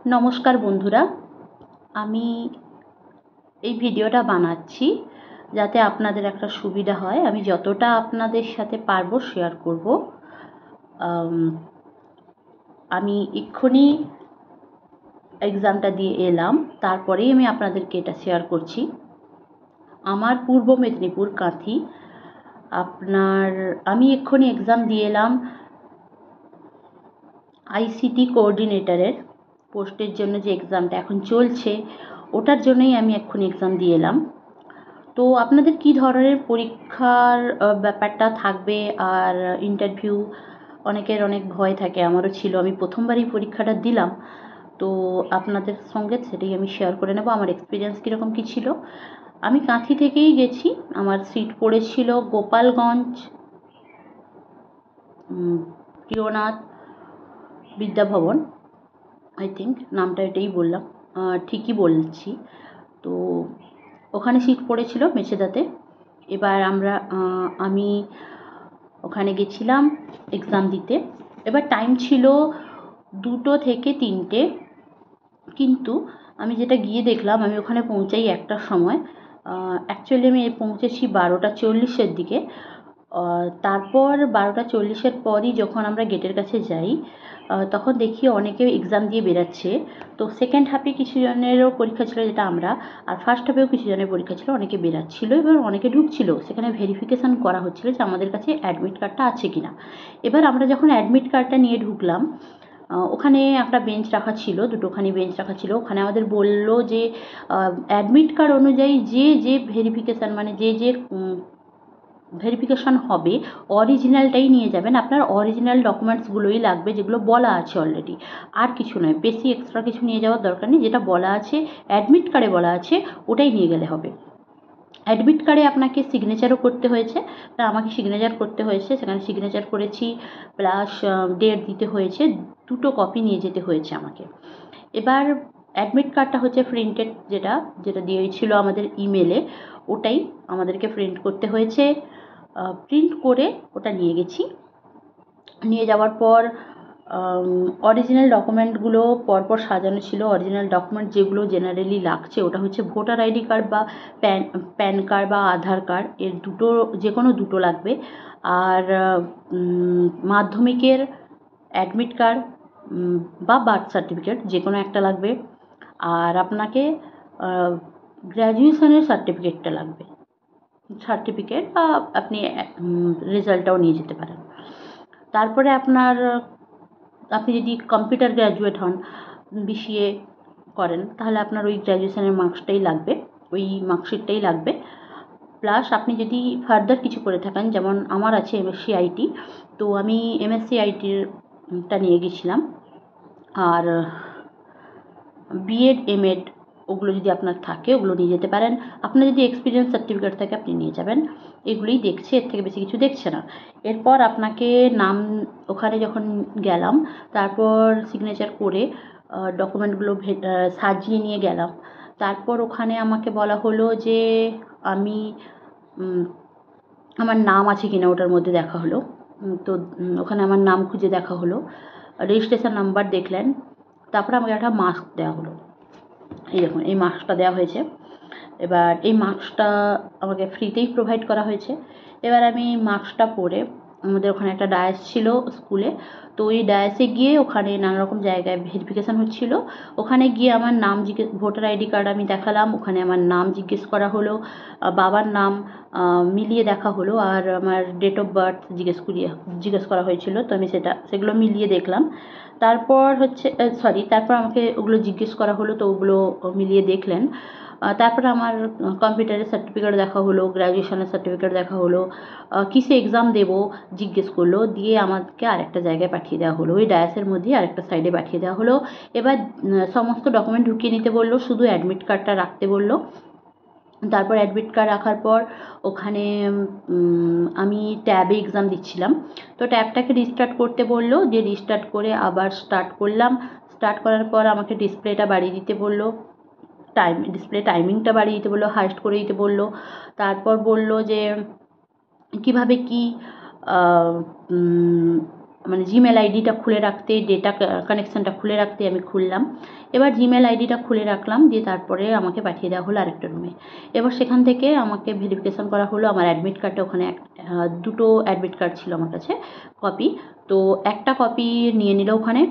নমস্কার বন্ধুরা, আমি এই ভিডিওটা বানাচ্ছি যাতে আপনাদের একটা সুবিধা হয়। আমি যতটা আপনাদের সাথে পারবো শেয়ার করব। আমি এক্ষুনি এক্সামটা দিয়ে এলাম, তারপরেই আমি আপনাদেরকে এটা শেয়ার করছি। আমার পূর্ব মেদিনীপুর কাঁথি। আমি এক্ষুনি এক্সাম দিয়ে এলাম আইসিটি কোঅর্ডিনেটরের পোস্টের জন্য। যে এক্সামটা এখন চলছে ওটার জন্যই আমি এক্ষুনি এক্সাম দিয়ে এলাম। তো আপনাদের কী ধরনের পরীক্ষার ব্যাপারটা থাকবে আর ইন্টারভিউ, অনেকের অনেক ভয় থাকে, আমারও ছিল। আমি প্রথমবারই পরীক্ষাটা দিলাম, তো আপনাদের সঙ্গে সেটাই আমি শেয়ার করে নেব আমার এক্সপিরিয়েন্স কীরকম কী ছিল। আমি কাঁথি থেকেই গেছি। আমার সিট পড়েছিল গোপালগঞ্জ প্রিয়নাথ বিদ্যাভবন, আই থিঙ্ক নামটা এটাই বললাম, ঠিকই বলছি। তো ওখানে সিট পড়েছিল মেছেদাতে। এবার আমি ওখানে গেছিলাম এক্সাম দিতে। এবার টাইম ছিল 2টো থেকে 3টে, কিন্তু আমি যেটা গিয়ে দেখলাম, আমি ওখানে পৌঁছাই 1টার সময়। অ্যাকচুয়ালি আমি পৌঁছেছি 12:40-এর দিকে। তারপর 12:40-এর পরই যখন আমরা গেটের কাছে যাই, তখন দেখি অনেকে এক্সাম দিয়ে বেরাচ্ছে। তো সেকেন্ড হাফে কিছু জনেরও পরীক্ষা ছিল, যেটা আমরা, আর ফার্স্ট হাফেও কিছু জনের পরীক্ষা ছিল। অনেকে বেরাচ্ছিল, এবার অনেকে ঢুকছিল। সেখানে ভেরিফিকেশান করা হচ্ছিল যে আমাদের কাছে অ্যাডমিট কার্ডটা আছে কি না। এবার আমরা যখন অ্যাডমিট কার্ডটা নিয়ে ঢুকলাম, ওখানে একটা বেঞ্চ রাখা ছিল, দুটোখানি বেঞ্চ রাখা ছিল। ওখানে আমাদের বললো যে অ্যাডমিট কার্ড অনুযায়ী যে ভেরিফিকেশান, মানে যে ভেরিফিকেশান হবে, অরিজিনালটাই নিয়ে যাবেন। আপনার অরিজিনাল ডকুমেন্টসগুলোই লাগবে, যেগুলো বলা আছে অলরেডি, আর কিছু নয়। বেশি এক্সট্রা কিছু নিয়ে যাওয়ার দরকার নেই। যেটা বলা আছে অ্যাডমিট কার্ডে বলা আছে ওটাই নিয়ে গেলে হবে। অ্যাডমিট কার্ডে আপনাকে সিগনেচারও করতে হয়েছে, তা আমাকে সিগনেচার করতে হয়েছে। সেখানে সিগনেচার করেছি, প্লাস ডেট দিতে হয়েছে। 2টো কপি নিয়ে যেতে হয়েছে আমাকে। এবার অ্যাডমিট কার্ডটা হচ্ছে প্রিন্টেড, যেটা দিয়েছিল আমাদের ইমেলে, ওটাই আমাদেরকে প্রিন্ট করতে হয়েছে। প্রিন্ট করে ওটা নিয়ে গেছি। নিয়ে যাওয়ার পর অরিজিনাল ডকুমেন্টগুলো পরপর সাজানো ছিল। অরিজিনাল ডকুমেন্ট যেগুলো জেনারেলি লাগছে, ওটা হচ্ছে ভোটার আইডি কার্ড বা প্যান কার্ড বা আধার কার্ড, এর দুটো, যে কোনো দুটো লাগবে। আর মাধ্যমিকের অ্যাডমিট কার্ড বা বার্থ সার্টিফিকেট, যে কোনো একটা লাগবে। আর আপনাকে গ্র্যাজুয়েশনের সার্টিফিকেটটা লাগবে, সার্টিফিকেট, বা আপনি রেজাল্টটাও নিয়ে যেতে পারেন। তারপরে আপনি যদি কম্পিউটার গ্র্যাজুয়েট হন, বিসিএ করেন, তাহলে আপনার ওই গ্র্যাজুয়েশনের মার্কসটাই লাগবে, ওই মার্কশিটটাই লাগবে। প্লাস আপনি যদি ফার্দার কিছু করে থাকেন, যেমন আমার আছে এমএসসি আইটি, তো আমি এমএসসি আইটিরটা নিয়ে গেছিলাম। আর বিএড এমএড ওগুলো যদি আপনার থাকে, ওগুলো নিয়ে যেতে পারেন। আপনার যদি এক্সপিরিয়েন্স সার্টিফিকেট থাকে, আপনি নিয়ে যাবেন। এগুলোই দেখছে, এর থেকে বেশি কিছু দেখছে না। এরপর আপনাকে ওখানে যখন গেলাম, তারপর সিগনেচার করে ডকুমেন্টগুলো সাজিয়ে নিয়ে গেলাম। তারপর ওখানে আমাকে বলা হলো যে আমার নাম আছে কিনা ওটার মধ্যে দেখা হলো। তো ওখানে আমার নাম খুঁজে দেখা হলো, রেজিস্ট্রেশন নাম্বার দেখলেন। তারপরে আমাকে একটা মাস্ক দেওয়া হলো। এই দেখুন, এই মাস্কটা দেওয়া হয়েছে। এবার এই মাস্কটা আমাকে ফ্রিতেই প্রোভাইড করা হয়েছে। এবার আমি মাস্কটা পরে, আমাদের ওখানে একটা ডায়াস ছিল স্কুলে, তো ওই ডায়াসে গিয়ে ওখানে নানা রকম জায়গায় ভেরিফিকেশান হচ্ছিল। ওখানে গিয়ে আমার নাম ভোটার আইডি কার্ড আমি দেখালাম। ওখানে আমার নাম জিজ্ঞেস করা হলো, বাবার নাম মিলিয়ে দেখা হলো, আর আমার ডেট অফ বার্থ জিজ্ঞেস করা হয়েছিল। তো আমি সেগুলো মিলিয়ে দেখলাম। তারপর আমাকে ওগুলো জিজ্ঞেস করা হলো, তো ওগুলো মিলিয়ে দেখলেন। তারপরে আমার কম্পিউটারের সার্টিফিকেট দেখা হলো, গ্র্যাজুয়েশনের সার্টিফিকেট দেখা হলো, কিসে এক্সাম দেবো জিজ্ঞেস করলো। দিয়ে আমাকে আরেকটা জায়গায় পাঠিয়ে দেওয়া হলো, ওই ডায়াসের মধ্যেই আরেকটা সাইডে পাঠিয়ে দেওয়া হলো। এবার সমস্ত ডকুমেন্ট ঢুকিয়ে নিতে বললো, শুধু অ্যাডমিট কার্ডটা রাখতে বললো। তারপর অ্যাডমিট কার্ড রাখার পর ওখানে আমি ট্যাবে এক্সাম দিচ্ছিলাম, তো ট্যাবটাকে রিস্টার্ট করতে বললো। দিয়ে রিস্টার্ট করে আবার স্টার্ট করলাম। স্টার্ট করার পর আমাকে ডিসপ্লেটা বাড়িয়ে দিতে বললো, ডিসপ্লে টাইমিংটা বাড়িয়ে দিতে বললো, হাইস্ট করে দিতে বললো। তারপর বললো যে কীভাবে কী মানে জিমেল আইডিটা খুলে রাখতে, ডেটা কানেকশানটা খুলে রাখতে আমি খুললাম। এবার জিমেল আইডিটা খুলে রাখলাম, দিয়ে তারপরে আমাকে পাঠিয়ে দেওয়া হলো আরেকটা রুমে। এবার সেখান থেকে আমাকে ভেরিফিকেশান করা হলো। আমার অ্যাডমিট কার্ডটা ওখানে দুটো অ্যাডমিট কার্ড ছিল আমার কাছে কপি, তো একটা কপি নিয়ে নিল ওখানে।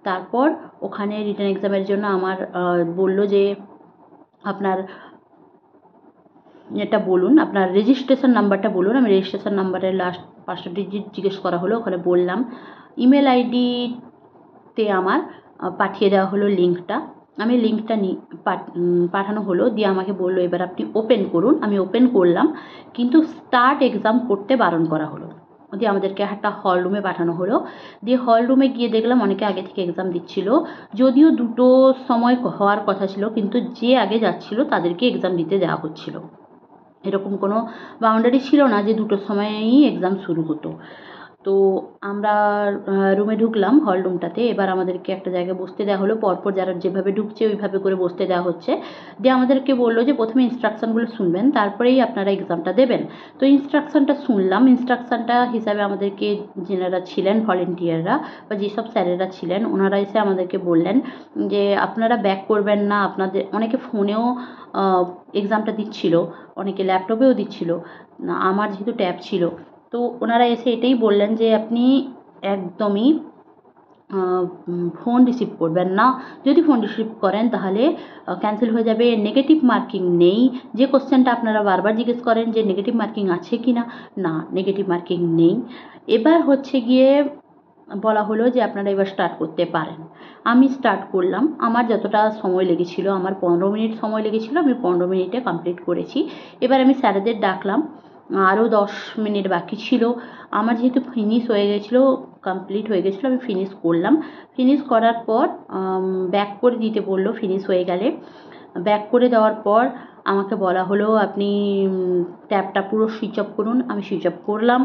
তারপর ওখানে রিটেন এক্সামের জন্য আমার বললো যে আপনার এটা বলুন, আপনার রেজিস্ট্রেশন নাম্বারটা বলুন। আমি রেজিস্ট্রেশন নাম্বারের লাস্ট 5টা ডিজিট জিজ্ঞেস করা হলো, ওখানে বললাম। ইমেল আইডিতে আমার পাঠিয়ে দেওয়া হলো লিঙ্কটা। আমি লিঙ্কটা পাঠানো হলো, দিয়ে আমাকে বললো এবার আপনি ওপেন করুন। আমি ওপেন করলাম, কিন্তু স্টার্ট এক্সাম করতে বারণ করা হলো। দিয়ে আমাদেরকে একটা হল রুমে পাঠানো হলো। দিয়ে হল রুমে গিয়ে দেখলাম অনেকে আগে থেকে এক্সাম দিচ্ছিল, যদিও 2টো সময় হওয়ার কথা ছিল, কিন্তু যে আগে যাচ্ছিল তাদেরকে এক্সাম দিতে দেওয়া হচ্ছিল। এরকম কোনো বাউন্ডারি ছিল না যে 2টোর সময়েই এক্সাম শুরু হতো। তো আমরা রুমে ঢুকলাম, হল রুমটাতে। এবার আমাদেরকে একটা জায়গায় বসতে দেওয়া হলো, পরপর যারা যেভাবে ঢুকছে ওইভাবে করে বসতে দেওয়া হচ্ছে। দিয়ে আমাদেরকে বললো যে প্রথমে ইনস্ট্রাকশানগুলো শুনবেন, তারপরেই আপনারা এক্সামটা দেবেন। তো ইনস্ট্রাকশানটা শুনলাম। ইনস্ট্রাকশানটা হিসাবে আমাদেরকে যেনারা ছিলেন ভলেন্টিয়াররা বা যেসব স্যারেরা ছিলেন, ওনারা এসে আমাদেরকে বললেন যে আপনারা ব্যাক করবেন না। আপনাদের অনেকে ফোনেও এক্সামটা দিচ্ছিল, অনেকে ল্যাপটপেও দিচ্ছিল, আমার যেহেতু ট্যাব ছিল। তো ওনারা এসে এটাই বললেন যে আপনি একদমই ফোন রিসিভ করবেন না। যদি ফোন রিসিভ করেন তাহলে ক্যান্সেল হয়ে যাবে। নেগেটিভ মার্কিং নেই। যে কোশ্চেনটা আপনারা বারবার জিজ্ঞেস করেন যে নেগেটিভ মার্কিং আছে কি না, না, নেগেটিভ মার্কিং নেই। এবার হচ্ছে গিয়ে বলা হলো যে আপনারা এবার স্টার্ট করতে পারেন। আমি স্টার্ট করলাম। আমার যতটা সময় লেগেছিল, আমার 15 মিনিট সময় লেগেছিল, আমি 15 মিনিটে কমপ্লিট করেছি। এবার আমি স্যারেদের ডাকলাম, আরও 10 মিনিট বাকি ছিল। আমার যেহেতু ফিনিশ হয়ে গেছিলো, কমপ্লিট হয়ে গেছিলো, আমি ফিনিশ করলাম। ফিনিশ করার পর ব্যাক করে দিতে বললো ফিনিশ হয়ে গেলে। ব্যাক করে দেওয়ার পর আমাকে বলা হলো আপনি ট্যাবটা পুরো সুইচ অফ করুন। আমি সুইচ অফ করলাম।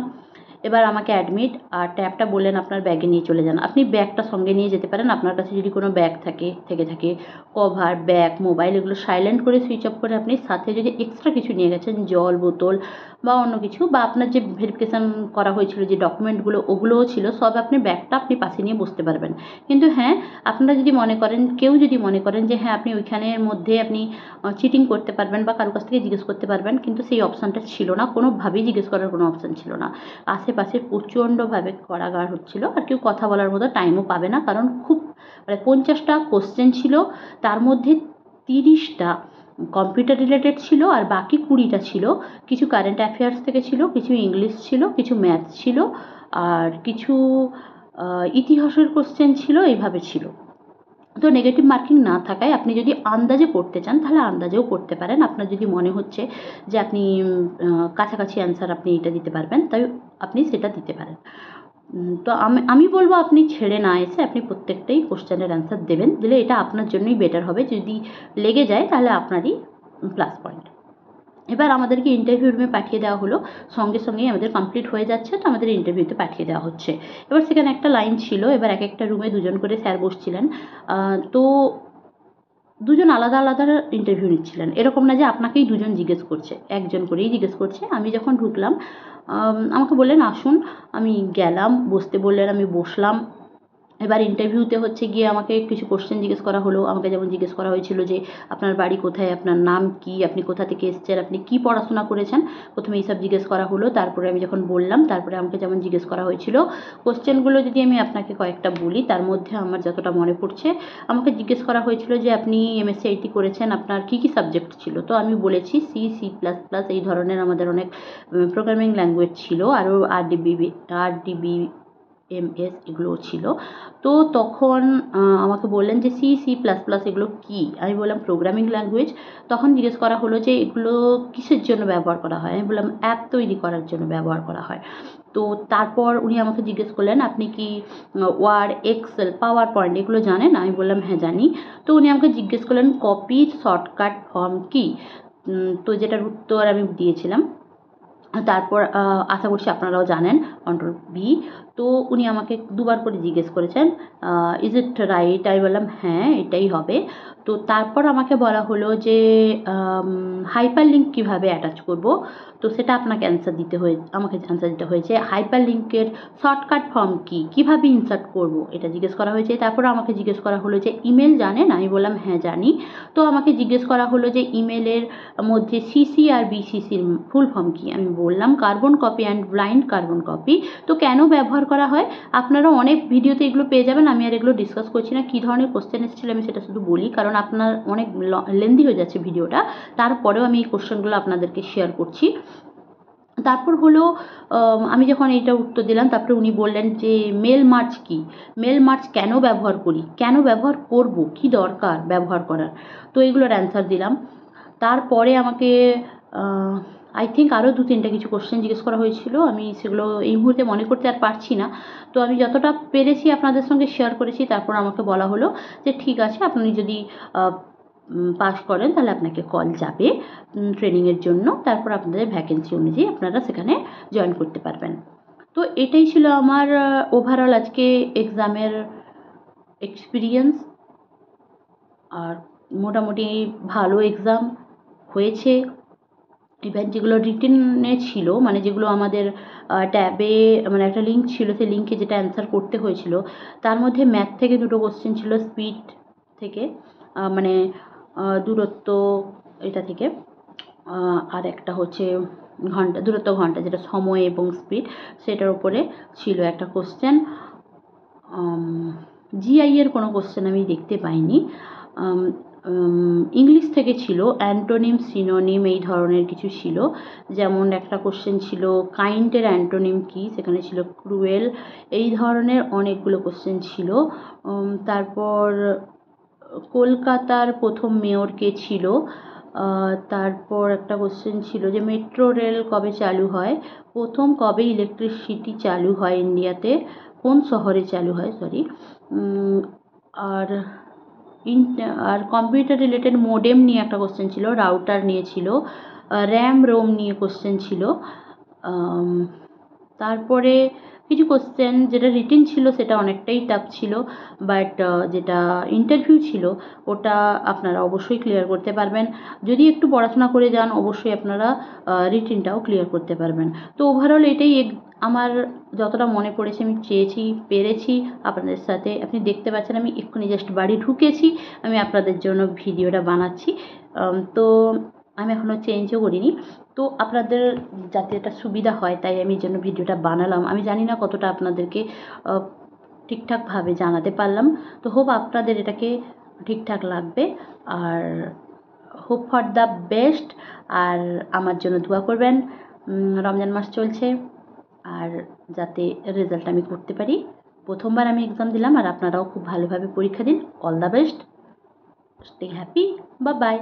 এবার আমাকে অ্যাডমিট আর ট্যাবটা বললেন আপনার ব্যাগে নিয়ে চলে যান। আপনি ব্যাগটা সঙ্গে নিয়ে যেতে পারেন। আপনার কাছে যদি কোনো ব্যাগ থেকে থাকে, কভার, ব্যাগ, মোবাইল, এগুলো সাইলেন্ট করে সুইচ অফ করে আপনি সাথে যদি এক্সট্রা কিছু নিয়ে গেছেন, জল বোতল বা অন্য কিছু, বা আপনার যে ভেরিফিকেশান করা হয়েছিল যে ডকুমেন্টগুলো, ওগুলোও ছিল, সব আপনি ব্যাগটা আপনি পাশে নিয়ে বসতে পারবেন। কিন্তু হ্যাঁ, আপনারা যদি মনে করেন, কেউ যদি মনে করেন যে হ্যাঁ আপনি ওইখানের মধ্যে আপনি চিটিং করতে পারবেন বা কারো কাছ থেকে জিজ্ঞেস করতে পারবেন, কিন্তু সেই অপশানটা ছিল না। কোনোভাবেই জিজ্ঞেস করার কোনো অপশান ছিল না। আশেপাশে প্রচণ্ডভাবে কারাগার হচ্ছিল, আর কেউ কথা বলার মতো টাইমও পাবে না, কারণ খুব মানে 50টা কোশ্চেন ছিল, তার মধ্যে 30টা কম্পিউটার রিলেটেড ছিল, আর বাকি 20টা ছিল কিছু কারেন্ট অ্যাফেয়ার্স থেকে ছিল, কিছু ইংলিশ ছিল, কিছু ম্যাথ ছিল, আর কিছু ইতিহাসের কোশ্চেন ছিল, এইভাবে ছিল। তো নেগেটিভ মার্কিং না থাকায় আপনি যদি আন্দাজে করতে চান তাহলে আন্দাজেও করতে পারেন। আপনার যদি মনে হচ্ছে যে আপনি কাছাকাছি অ্যান্সার আপনি এটা দিতে পারবেন, তাই আপনি সেটা দিতে পারেন। তো আমি বলবো আপনি ছেড়ে না এসে আপনি প্রত্যেকটাই কোশ্চেনের অ্যান্সার দেবেন। দিলে এটা আপনার জন্যই বেটার হবে। যদি লেগে যায় তাহলে আপনারই প্লাস পয়েন্ট। এবার আমাদেরকে ইন্টারভিউ রুমে পাঠিয়ে দেওয়া হলো। সঙ্গে সঙ্গেই আমাদের কমপ্লিট হয়ে যাচ্ছে, তো আমাদের ইন্টারভিউতে পাঠিয়ে দেওয়া হচ্ছে। এবার সেখানে একটা লাইন ছিল। এবার এক একটা রুমে 2জন করে স্যার বসছিলেন। তো 2জন আলাদা আলাদা ইন্টারভিউ নিচ্ছিলেন। এরকম না যে আপনাকেই 2জন জিজ্ঞেস করছে, 1জন করেই জিজ্ঞেস করছে। আমি যখন ঢুকলাম আমাকে বললেন আসুন। আমি গেলাম, বসতে বললেন, আমি বসলাম। এবার ইন্টারভিউতে হচ্ছে গিয়ে আমাকে কিছু কোশ্চেন জিজ্ঞেস করা হলো। আমাকে যেমন জিজ্ঞেস করা হয়েছিল যে আপনার বাড়ি কোথায়, আপনার নাম কি, আপনি কোথা থেকে এসেছেন, আপনি কী পড়াশোনা করেছেন, প্রথমে এইসব জিজ্ঞেস করা হলো। তারপরে আমি যখন বললাম, তারপরে আমাকে যেমন জিজ্ঞেস করা হয়েছিল কোশ্চেনগুলো যদি আমি আপনাকে কয়েকটা বলি, তার মধ্যে আমার যতটা মনে পড়ছে, আমাকে জিজ্ঞেস করা হয়েছিল যে আপনি এমএসসি আইটি করেছেন, আপনার কী কী সাবজেক্ট ছিল। তো আমি বলেছি সি প্লাস প্লাস, এই ধরনের আমাদের অনেক প্রোগ্রামিং ল্যাঙ্গুয়েজ ছিল, আরও আরডিবি এমএস এগুলোও ছিল। তো তখন আমাকে বললেন যে সি প্লাস প্লাস এগুলো কী। আমি বললাম প্রোগ্রামিং ল্যাঙ্গুয়েজ। তখন জিজ্ঞেস করা হলো যে এগুলো কিসের জন্য ব্যবহার করা হয়। আমি বললাম অ্যাপ তৈরি করার জন্য ব্যবহার করা হয়। তো তারপর উনি আমাকে জিজ্ঞেস করলেন আপনি কি ওয়ার্ড, এক্সেল, পাওয়ার পয়েন্ট এগুলো জানেন। আমি বললাম হ্যাঁ জানি। তো উনি আমাকে জিজ্ঞেস করলেন কপির শর্টকাট ফর্ম কী। তো যেটার উত্তর আমি দিয়েছিলাম। তারপর আশা করছি আপনারাও জানেন, কন্ট্রোল V। তো উনি আমাকে দুবার করে জিজ্ঞেস করেছেন ইজ ইট রাইট, আমি বললাম হ্যাঁ এটাই হবে। তো তারপর আমাকে বলা হলো যে হাইপার লিঙ্ক কীভাবে অ্যাটাচ করব, তো সেটা আপনাকে আমাকে অ্যান্সার দিতে হয়েছে। হাইপার লিঙ্কের শর্টকাট ফর্ম কী, কীভাবে ইনসার্ট করব এটা জিজ্ঞেস করা হয়েছে। তারপর আমাকে জিজ্ঞেস করা হলো যে ইমেল জানেন, আমি বললাম হ্যাঁ জানি। তো আমাকে জিজ্ঞেস করা হলো যে ইমেলের মধ্যে সিসি আর বিসিসির ফুল ফর্ম কী, আমি বললাম carbon copy and blind carbon copy. তো কেন ব্যবহার করা হয়, আপনারা অনেক ভিডিওতে এগুলো পেয়ে যাবেন, আমি আর এগুলো ডিসকাস করছি না। কী ধরনের কোশ্চেন এসেছিলো আমি সেটা শুধু বলি, কারণ আপনার অনেক লেন্দি হয়ে যাচ্ছে ভিডিওটা, তারপরেও আমি এই কোশ্চেনগুলো আপনাদেরকে শেয়ার করছি। তারপর হলো আমি যখন এইটা উত্তর দিলাম, তারপরে উনি বললেন যে মেল মার্চ কী, মেল মার্চ কেন ব্যবহার করি, কেন ব্যবহার করব, কি দরকার ব্যবহার করার, তো এগুলোর অ্যান্সার দিলাম। তারপরে আমাকে আই থিঙ্ক আরও 2-3টা কিছু কোশ্চেন জিজ্ঞেস করা হয়েছিল, আমি সেগুলো এই মুহূর্তে মনে করতে আর পারছি না। তো আমি যতটা পেরেছি আপনাদের সঙ্গে শেয়ার করেছি। তারপর আমাকে বলা হলো যে ঠিক আছে, আপনি যদি পাস করেন তাহলে আপনাকে কল যাবে ট্রেনিংয়ের জন্য, তারপর আপনাদের ভ্যাকেন্সি অনুযায়ী আপনারা সেখানে জয়েন করতে পারবেন। তো এটাই ছিল আমার ওভারঅল আজকে এক্সামের এক্সপিরিয়েন্স। আর মোটামুটি ভালো এক্সাম হয়েছে। ইভেন যেগুলো রিটেনে ছিল, মানে যেগুলো আমাদের ট্যাবে মানে একটা লিঙ্ক ছিল, সেই লিঙ্কে যেটা অ্যান্সার করতে হয়েছিল, তার মধ্যে ম্যাথ থেকে 2টো কোশ্চেন ছিল, স্পিড থেকে মানে দূরত্ব এটা থেকে, আর একটা হচ্ছে দূরত্ব ঘন্টা, যেটা সময় এবং স্পিড, সেটার উপরে ছিল একটা কোশ্চেন। জিআই এর কোনো কোশ্চেন আমি দেখতে পাইনি। ইংলিশ থেকে ছিল অ্যান্টোনিম, সিনোনিম এই ধরনের কিছু ছিল। যেমন একটা কোশ্চেন ছিল কাইন্ডের অ্যান্টোনিম কী, সেখানে ছিল ক্রুয়েল। এই ধরনের অনেকগুলো কোশ্চেন ছিল। তারপর কলকাতার প্রথম মেয়র কে ছিল। তারপর একটা কোশ্চেন ছিল যে মেট্রো রেল কবে চালু হয়, প্রথম কবে ইলেকট্রিসিটি চালু হয় ইন্ডিয়াতে, কোন শহরে চালু হয়, সরি। আর কম্পিউটার রিলেটেড মোডেম নিয়ে একটা কোশ্চেন ছিল, রাউটার নিয়ে ছিল, র্যাম রোম নিয়ে কোশ্চেন ছিল। তারপরে কিছু কোশ্চেন যেটা রিটেন ছিল সেটা অনেকটাই টাফ ছিল, বাট যেটা ইন্টারভিউ ছিল ওটা আপনারা অবশ্যই ক্লিয়ার করতে পারবেন। যদি একটু পড়াশোনা করে যান অবশ্যই আপনারা রিটেনটাও ক্লিয়ার করতে পারবেন। তো ওভারঅল এটাই আমার যতটা মনে পড়েছে আমি পেরেছি আপনাদের সাথে। আপনি দেখতে পাচ্ছেন আমি এক্ষুনি জাস্ট বাড়ি ঢুকেছি, আমি আপনাদের জন্য ভিডিওটা বানাচ্ছি। তো আমি এখনও চেঞ্জও করিনি। তো আপনাদের যাতে এটা সুবিধা হয় তাই আমি জন্য ভিডিওটা বানালাম। আমি জানি না কতটা আপনাদেরকে ঠিকঠাকভাবে জানাতে পারলাম। তো হোপ আপনাদের এটাকে ঠিকঠাক লাগবে, আর হোপ ফর দ্য বেস্ট। আর আমার জন্য দোয়া করবেন, রমজান মাস চলছে, আর যাতে রেজাল্ট আমি করতে পারি। প্রথমবার আমি এক্সাম দিলাম, আর আপনারাও খুব ভালোভাবে পরীক্ষা দিন। All the best, stay happy, bye bye.